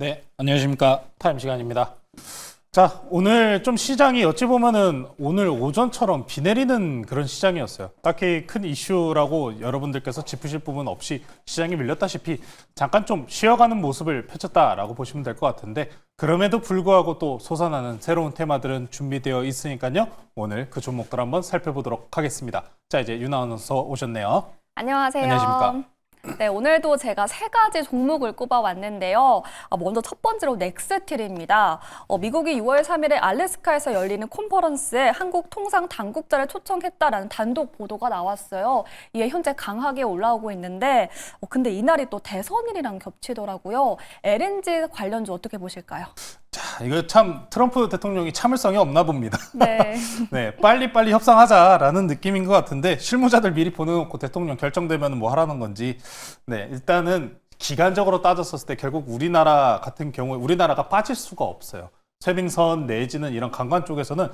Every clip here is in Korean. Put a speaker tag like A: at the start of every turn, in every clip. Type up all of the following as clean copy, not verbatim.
A: 네, 안녕하십니까. 타임 시간입니다. 자, 오늘 좀 시장이 어찌 보면은 오늘 오전처럼 비 내리는 그런 시장이었어요. 딱히 큰 이슈라고 여러분들께서 짚으실 부분 없이 시장이 밀렸다시피 잠깐 좀 쉬어가는 모습을 펼쳤다라고 보시면 될 것 같은데, 그럼에도 불구하고 또 솟아나는 새로운 테마들은 준비되어 있으니까요. 오늘 그 종목들 한번 살펴보도록 하겠습니다. 자, 이제 윤아 아나운서 오셨네요.
B: 안녕하세요.
A: 안녕하십니까.
B: 네, 오늘도 제가 세 가지 종목을 꼽아왔는데요. 먼저 첫 번째로 넥스틸입니다. 미국이 6월 3일에 알래스카에서 열리는 컨퍼런스에 한국 통상 당국자를 초청했다라는 단독 보도가 나왔어요. 이에 현재 강하게 올라오고 있는데, 근데 이날이 또 대선일이랑 겹치더라고요. LNG 관련주 어떻게 보실까요?
A: 자, 이거 참 트럼프 대통령이 참을성이 없나 봅니다.
B: 네.
A: 네, 빨리빨리 협상하자라는 느낌인 것 같은데, 실무자들 미리 보내놓고 대통령 결정되면 뭐 하라는 건지. 네, 일단은 기간적으로 따졌었을 때 결국 우리나라 같은 경우에 우리나라가 빠질 수가 없어요. 쇠빙선 내지는 이런 관광 쪽에서는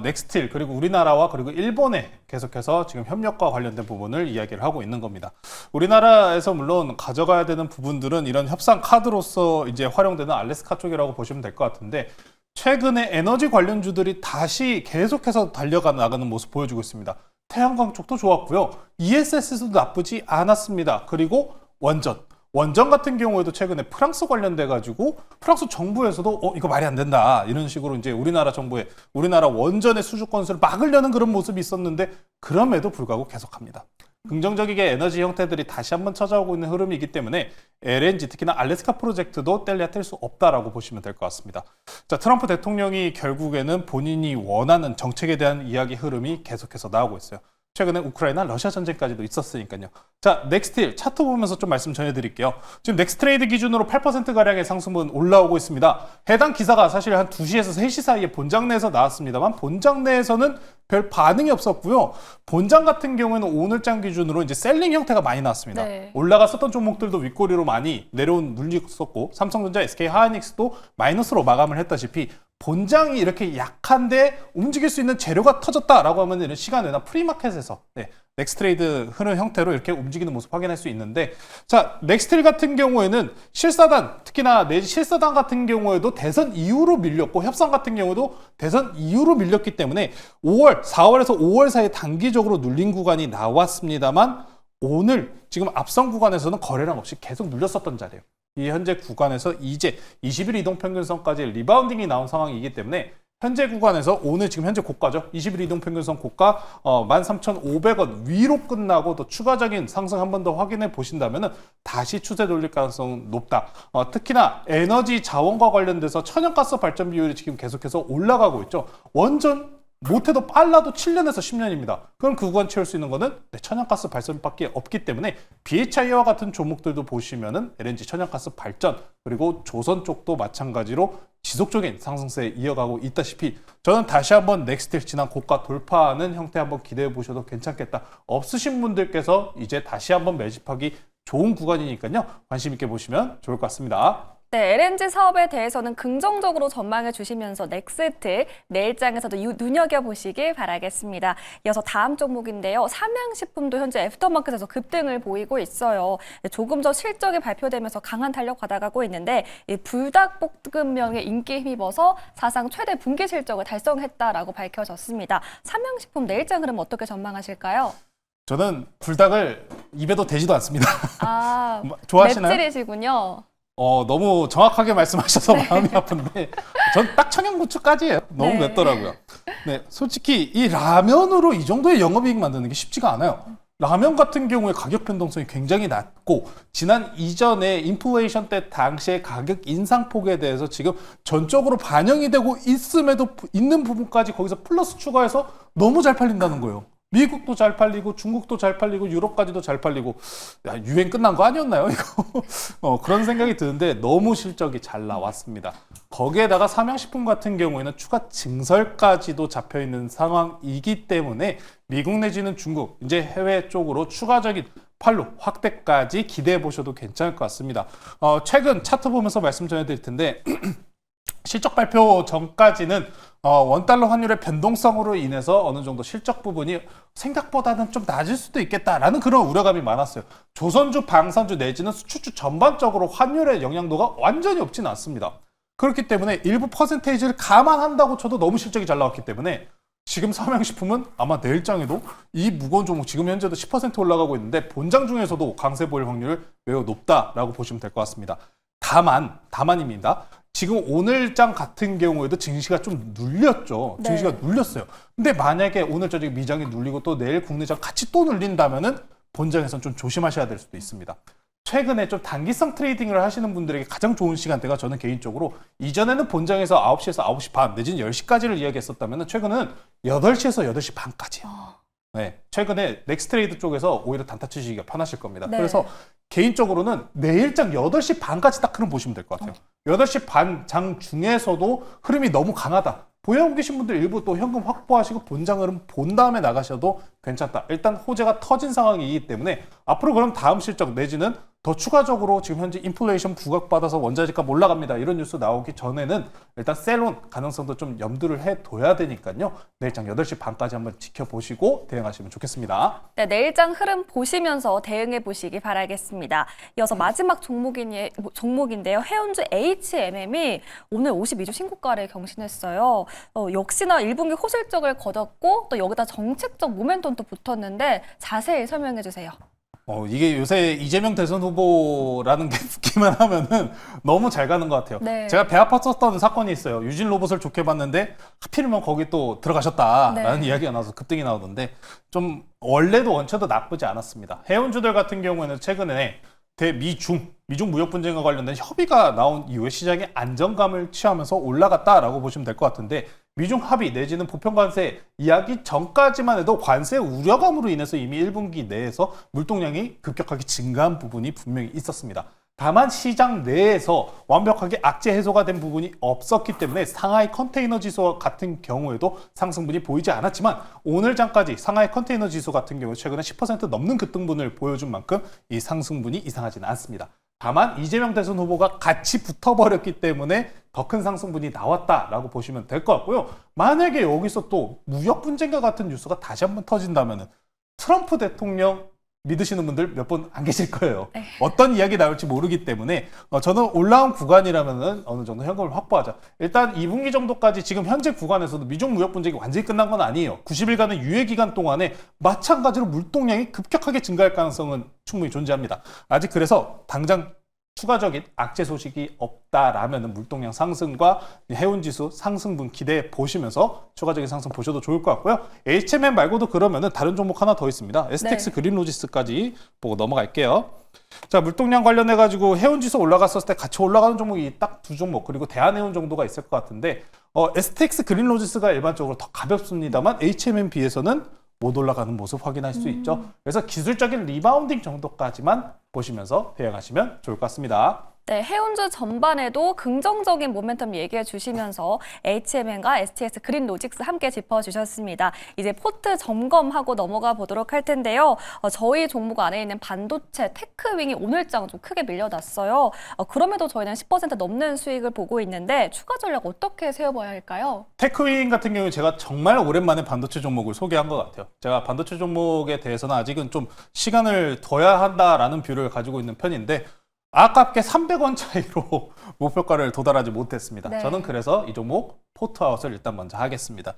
A: 넥스틸 그리고 우리나라와 그리고 일본에 계속해서 지금 협력과 관련된 부분을 이야기를 하고 있는 겁니다. 우리나라에서 물론 가져가야 되는 부분들은 이런 협상 카드로서 이제 활용되는 알래스카 쪽이라고 보시면 될 것 같은데, 최근에 에너지 관련주들이 다시 계속해서 달려가 나가는 모습 보여주고 있습니다. 태양광 쪽도 좋았고요. ESS도 나쁘지 않았습니다. 그리고 원전 같은 경우에도 최근에 프랑스 관련돼가지고 프랑스 정부에서도 이거 말이 안 된다 이런 식으로 이제 우리나라 정부에 우리나라 원전의 수주 건수를 막으려는 그런 모습이 있었는데, 그럼에도 불구하고 계속합니다. 긍정적이게 에너지 형태들이 다시 한번 찾아오고 있는 흐름이기 때문에 LNG 특히나 알래스카 프로젝트도 뗄래야 뗄 수 없다라고 보시면 될 것 같습니다. 자, 트럼프 대통령이 결국에는 본인이 원하는 정책에 대한 이야기 흐름이 계속해서 나오고 있어요. 최근에 우크라이나 러시아 전쟁까지도 있었으니까요. 자, 넥스틸 차트 보면서 좀 말씀 전해드릴게요. 지금 넥스트레이드 기준으로 8%가량의 상승분 올라오고 있습니다. 해당 기사가 사실 한 2시에서 3시 사이에 본장 내에서 나왔습니다만, 본장 내에서는 별 반응이 없었고요. 본장 같은 경우에는 오늘장 기준으로 이제 셀링 형태가 많이 나왔습니다.
B: 네.
A: 올라갔었던 종목들도 윗꼬리로 많이 내려온 눌리고 있었고, 삼성전자, SK하이닉스도 마이너스로 마감을 했다시피 본장이 이렇게 약한데 움직일 수 있는 재료가 터졌다라고 하면 이런 시간에나 프리마켓에서 넥스트레이드 흐름 형태로 이렇게 움직이는 모습 확인할 수 있는데, 자, 넥스트레이드 같은 경우에는 실사단, 특히나 내지 실사단 같은 경우에도 대선 이후로 밀렸고, 협상 같은 경우도 대선 이후로 밀렸기 때문에 4월에서 5월 사이에 단기적으로 눌린 구간이 나왔습니다만, 오늘 지금 앞선 구간에서는 거래량 없이 계속 눌렸었던 자리예요. 이 현재 구간에서 이제 20일 이동평균선까지 리바운딩이 나온 상황이기 때문에 현재 구간에서 오늘 지금 현재 고가죠. 20일 이동평균선 고가 13,500원 위로 끝나고 또 추가적인 상승 한 번 더 확인해 보신다면 다시 추세 돌릴 가능성은 높다. 특히나 에너지 자원과 관련돼서 천연가스 발전 비율이 지금 계속해서 올라가고 있죠. 원전 못해도 빨라도 7년에서 10년입니다. 그럼 그 구간 채울 수 있는 거는 천연가스 발전밖에 없기 때문에 BHI와 같은 종목들도 보시면은 LNG 천연가스 발전 그리고 조선 쪽도 마찬가지로 지속적인 상승세에 이어가고 있다시피, 저는 다시 한번 넥스틸 지난 고가 돌파하는 형태 한번 기대해 보셔도 괜찮겠다. 없으신 분들께서 이제 다시 한번 매집하기 좋은 구간이니까요. 관심 있게 보시면 좋을 것 같습니다.
B: 네, LNG 사업에 대해서는 긍정적으로 전망해 주시면서 넥스틸 내일장에서도 눈여겨보시길 바라겠습니다. 이어서 다음 종목인데요. 삼양식품도 현재 애프터마켓에서 급등을 보이고 있어요. 조금 전 실적이 발표되면서 강한 탄력 받아가고 있는데, 이 불닭볶음면의 인기에 힘입어서 사상 최대 분기 실적을 달성했다라고 밝혀졌습니다. 삼양식품 내일장 흐름 어떻게 전망하실까요?
A: 저는 불닭을 입에도 대지도 않습니다.
B: 아,
A: 좋아하시나요?
B: 맵찔이시군요.
A: 너무 정확하게 말씀하셔서 마음이 아픈데, 전 딱 청양고추까지예요. 너무
B: 네.
A: 맵더라고요. 네, 솔직히 이 라면으로 이 정도의 영업이익 만드는 게 쉽지가 않아요. 라면 같은 경우에 가격 변동성이 굉장히 낮고, 지난 이전에 인플레이션 때 당시의 가격 인상폭에 대해서 지금 전적으로 반영이 되고 있음에도 있는 부분까지 거기서 플러스 추가해서 너무 잘 팔린다는 거예요. 미국도 잘 팔리고 중국도 잘 팔리고 유럽까지도 잘 팔리고, 유행 끝난 거 아니었나요 이거? 그런 생각이 드는데 너무 실적이 잘 나왔습니다. 거기에다가 삼양식품 같은 경우에는 추가 증설까지도 잡혀있는 상황이기 때문에 미국 내지는 중국, 이제 해외 쪽으로 추가적인 판로 확대까지 기대해 보셔도 괜찮을 것 같습니다. 최근 차트 보면서 말씀 전해드릴 텐데 실적 발표 전까지는 원달러 환율의 변동성으로 인해서 어느 정도 실적 부분이 생각보다는 좀 낮을 수도 있겠다라는 그런 우려감이 많았어요. 조선주, 방산주 내지는 수출주 전반적으로 환율의 영향도가 완전히 없지는 않습니다. 그렇기 때문에 일부 퍼센테이지를 감안한다고 쳐도 너무 실적이 잘 나왔기 때문에 지금 삼양식품은 아마 내일장에도 이 무거운 종목 지금 현재도 10% 올라가고 있는데 본장 중에서도 강세 보일 확률이 매우 높다라고 보시면 될 것 같습니다. 다만입니다. 지금 오늘장 같은 경우에도 증시가 좀 눌렸죠. 증시가 눌렸어요. 근데 만약에 오늘 저녁 미장이 눌리고 또 내일 국내장 같이 또 눌린다면은 본장에서는 좀 조심하셔야 될 수도 있습니다. 최근에 좀 단기성 트레이딩을 하시는 분들에게 가장 좋은 시간대가 저는 개인적으로 이전에는 본장에서 9시에서 9시 반 내지는 10시까지를 이야기했었다면 최근은 8시에서 8시 반까지요. 네, 최근에 넥스트레이드 쪽에서 오히려 단타 치시기가 편하실 겁니다.
B: 네.
A: 그래서 개인적으로는 내일장 8시 반까지 딱 흐름 보시면 될 것 같아요. 8시 반 장 중에서도 흐름이 너무 강하다. 보유하고 계신 분들 일부 또 현금 확보하시고 본장 흐름 본 다음에 나가셔도 괜찮다. 일단 호재가 터진 상황이기 때문에 앞으로 그럼 다음 실적 내지는 더 추가적으로 지금 현재 인플레이션 부각받아서 원자재값 올라갑니다. 이런 뉴스 나오기 전에는 일단 셀론 가능성도 좀 염두를 해둬야 되니까요. 내일장 8시 반까지 한번 지켜보시고 대응하시면 좋겠습니다.
B: 네, 내일장 흐름 보시면서 대응해 보시기 바라겠습니다. 이어서 마지막 종목인데요. 해운주 HMM이 오늘 52주 신고가를 경신했어요. 역시나 1분기 호실적을 거뒀고 또 여기다 정책적 모멘텀도 붙었는데 자세히 설명해 주세요.
A: 이게 요새 이재명 대선 후보라는 게 듣기만 하면은 너무 잘 가는 것 같아요.
B: 네.
A: 제가 배 아팠었던 사건이 있어요. 유진 로봇을 좋게 봤는데 하필이면 거기 또 들어가셨다라는 이야기가 나와서 급등이 나오던데 좀 원래도 원체도 나쁘지 않았습니다. 해운주들 같은 경우에는 최근에 미중 무역 분쟁과 관련된 협의가 나온 이후에 시장의 안정감을 취하면서 올라갔다라고 보시면 될 것 같은데 미중 합의 내지는 보편 관세 이야기 전까지만 해도 관세 우려감으로 인해서 이미 1분기 내에서 물동량이 급격하게 증가한 부분이 분명히 있었습니다. 다만 시장 내에서 완벽하게 악재 해소가 된 부분이 없었기 때문에 상하이 컨테이너 지수 같은 경우에도 상승분이 보이지 않았지만 오늘 장까지 상하이 컨테이너 지수 같은 경우 최근에 10% 넘는 급등분을 보여준 만큼 이 상승분이 이상하지는 않습니다. 다만 이재명 대선 후보가 같이 붙어버렸기 때문에 더 큰 상승분이 나왔다라고 보시면 될 것 같고요. 만약에 여기서 또 무역 분쟁과 같은 뉴스가 다시 한번 터진다면은 트럼프 대통령 믿으시는 분들 몇 분 안 계실 거예요. 어떤 이야기 나올지 모르기 때문에 저는 올라온 구간이라면은 어느 정도 현금을 확보하자. 일단 2분기 정도까지 지금 현재 구간에서도 미중 무역 분쟁이 완전히 끝난 건 아니에요. 90일간의 유예 기간 동안에 마찬가지로 물동량이 급격하게 증가할 가능성은 충분히 존재합니다. 아직 그래서 당장 추가적인 악재 소식이 없다라면 물동량 상승과 해운지수 상승분 기대해 보시면서 추가적인 상승 보셔도 좋을 것 같고요. HMM 말고도 그러면은 다른 종목 하나 더 있습니다. STX 그린로지스까지 보고 넘어갈게요. 자, 물동량 관련해가지고 해운지수 올라갔었을 때 같이 올라가는 종목이 딱 두 종목 그리고 대한해운 정도가 있을 것 같은데 STX 그린로지스가 일반적으로 더 가볍습니다만 HMM 비해서는 못 올라가는 모습 확인할 수 있죠. 그래서 기술적인 리바운딩 정도까지만 보시면서 대응하시면 좋을 것 같습니다.
B: 네, 해운주 전반에도 긍정적인 모멘텀 얘기해 주시면서 HMM과 STX 그린로직스 함께 짚어주셨습니다. 이제 포트 점검하고 넘어가 보도록 할 텐데요. 저희 종목 안에 있는 반도체 테크윙이 오늘장 좀 크게 밀려났어요. 그럼에도 저희는 10% 넘는 수익을 보고 있는데 추가 전략 어떻게 세워봐야 할까요?
A: 테크윙 같은 경우에 제가 정말 오랜만에 반도체 종목을 소개한 것 같아요. 제가 반도체 종목에 대해서는 아직은 좀 시간을 둬야 한다라는 뷰를 가지고 있는 편인데 아깝게 300원 차이로 목표가를 도달하지 못했습니다.
B: 네.
A: 저는 그래서 이 종목 포트아웃을 일단 먼저 하겠습니다.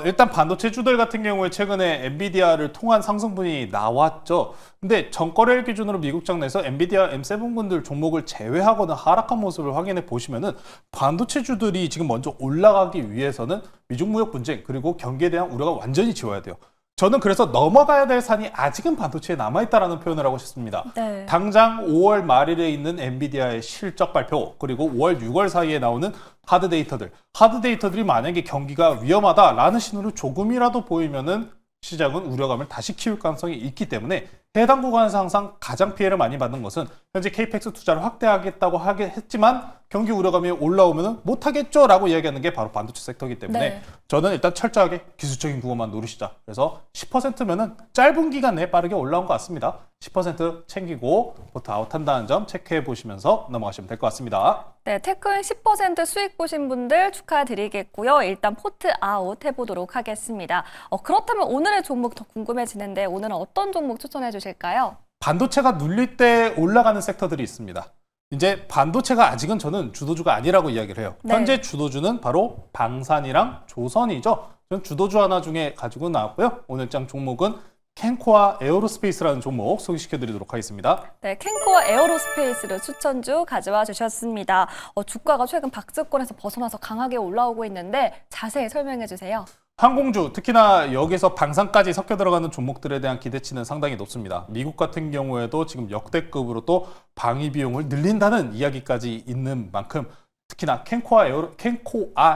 A: 일단 반도체주들 같은 경우에 최근에 엔비디아를 통한 상승분이 나왔죠. 근데 전거래일 기준으로 미국장 내에서 엔비디아 M7군들 종목을 제외하거나 하락한 모습을 확인해 보시면은 반도체주들이 지금 먼저 올라가기 위해서는 미중 무역 분쟁 그리고 경기에 대한 우려가 완전히 지워야 돼요. 저는 그래서 넘어가야 될 산이 아직은 반도체에 남아있다라는 표현을 하고 싶습니다.
B: 네.
A: 당장 5월 말일에 있는 엔비디아의 실적 발표 그리고 5월, 6월 사이에 나오는 하드 데이터들이 만약에 경기가 위험하다라는 신호를 조금이라도 보이면은 시장은 우려감을 다시 키울 가능성이 있기 때문에 해당 구간에서 항상 가장 피해를 많이 받는 것은 현재 KPX 투자를 확대하겠다고 했지만 경기 우려감이 올라오면 못하겠죠라고 이야기하는 게 바로 반도체 섹터이기 때문에
B: 네.
A: 저는 일단 철저하게 기술적인 구호만 노리시자. 그래서 10%면은 짧은 기간 내에 빠르게 올라온 것 같습니다. 10% 챙기고 포트 아웃한다는 점 체크해 보시면서 넘어가시면 될 것 같습니다.
B: 네, 테크인 10% 수익 보신 분들 축하드리겠고요. 일단 포트 아웃 해보도록 하겠습니다. 그렇다면 오늘의 종목 더 궁금해지는데 오늘은 어떤 종목 추천해 주실까요?
A: 반도체가 눌릴 때 올라가는 섹터들이 있습니다. 이제 반도체가 아직은 저는 주도주가 아니라고 이야기를 해요.
B: 네.
A: 현재 주도주는 바로 방산이랑 조선이죠. 저는 주도주 하나 중에 가지고 나왔고요. 오늘장 종목은 캔코아 에어로스페이스라는 종목 소개시켜드리도록 하겠습니다.
B: 네, 캔코어 에어로스페이스를 추천주 가져와 주셨습니다. 주가가 최근 박스권에서 벗어나서 강하게 올라오고 있는데 자세히 설명해 주세요.
A: 항공주, 특히나 여기서 방산까지 섞여 들어가는 종목들에 대한 기대치는 상당히 높습니다. 미국 같은 경우에도 지금 역대급으로 또 방위 비용을 늘린다는 이야기까지 있는 만큼 특히나 캔코아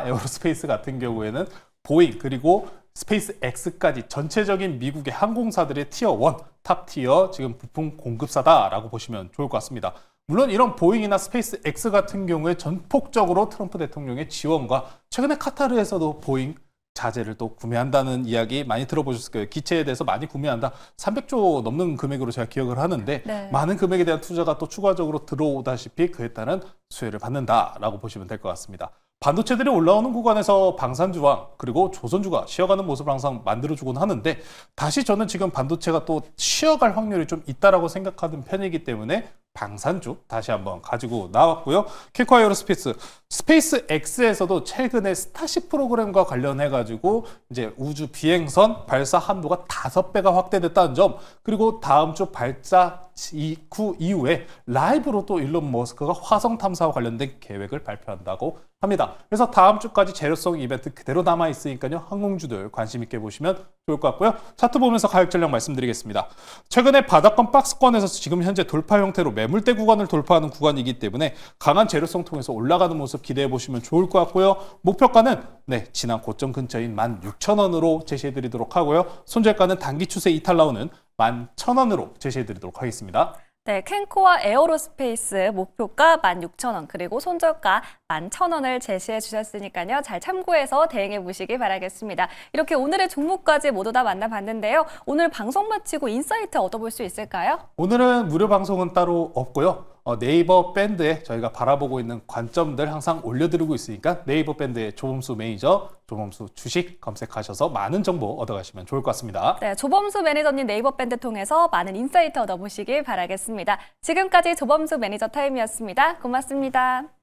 A: 에어로스페이스 같은 경우에는 보잉 그리고 스페이스 X까지 전체적인 미국의 항공사들의 티어 1, 탑 티어 지금 부품 공급사다라고 보시면 좋을 것 같습니다. 물론 이런 보잉이나 스페이스 X 같은 경우에 전폭적으로 트럼프 대통령의 지원과 최근에 카타르에서도 보잉 자재를 또 구매한다는 이야기 많이 들어보셨을 거예요. 기체에 대해서 많이 구매한다. 300조 넘는 금액으로 제가 기억을 하는데
B: 네.
A: 많은 금액에 대한 투자가 또 추가적으로 들어오다시피 그에 따른 수혜를 받는다라고 보시면 될 것 같습니다. 반도체들이 올라오는 구간에서 방산주와 그리고 조선주가 쉬어가는 모습을 항상 만들어주곤 하는데 다시 저는 지금 반도체가 또 쉬어갈 확률이 좀 있다라고 생각하는 편이기 때문에 방산주 다시 한번 가지고 나왔고요. 캔코아 에어로스페이스 스페이스 X에서도 최근에 스타쉽 프로그램과 관련해 가지고 이제 우주 비행선 발사 한도가 5배가 확대됐다는 점, 그리고 다음 주 발사 이후에 라이브로 또 일론 머스크가 화성 탐사와 관련된 계획을 발표한다고 합니다. 그래서 다음 주까지 재료성 이벤트 그대로 남아 있으니까요. 항공주들 관심 있게 보시면 좋을 것 같고요. 차트 보면서 가격 전략 말씀드리겠습니다. 최근에 바닥권 박스권에서 지금 현재 돌파 형태로 매물대 구간을 돌파하는 구간이기 때문에 강한 재료성 통해서 올라가는 모습 기대해 보시면 좋을 것 같고요. 목표가는 지난 고점 근처인 16,000원으로 제시해 드리도록 하고요. 손절가는 단기 추세 이탈 나오는 11,000원으로 제시해 드리도록 하겠습니다.
B: 네, 캔코아 에어로스페이스 목표가 16,000원 그리고 손절가 11,000원을 제시해 주셨으니까요. 잘 참고해서 대응해 보시기 바라겠습니다. 이렇게 오늘의 종목까지 모두 다 만나봤는데요. 오늘 방송 마치고 인사이트 얻어볼 수 있을까요?
A: 오늘은 무료 방송은 따로 없고요. 네이버 밴드에 저희가 바라보고 있는 관점들 항상 올려드리고 있으니까 네이버 밴드의 조범수 매니저, 조범수 주식 검색하셔서 많은 정보 얻어가시면 좋을 것 같습니다.
B: 네, 조범수 매니저님 네이버 밴드 통해서 많은 인사이트 얻어보시길 바라겠습니다. 지금까지 조범수 매니저 타임이었습니다. 고맙습니다.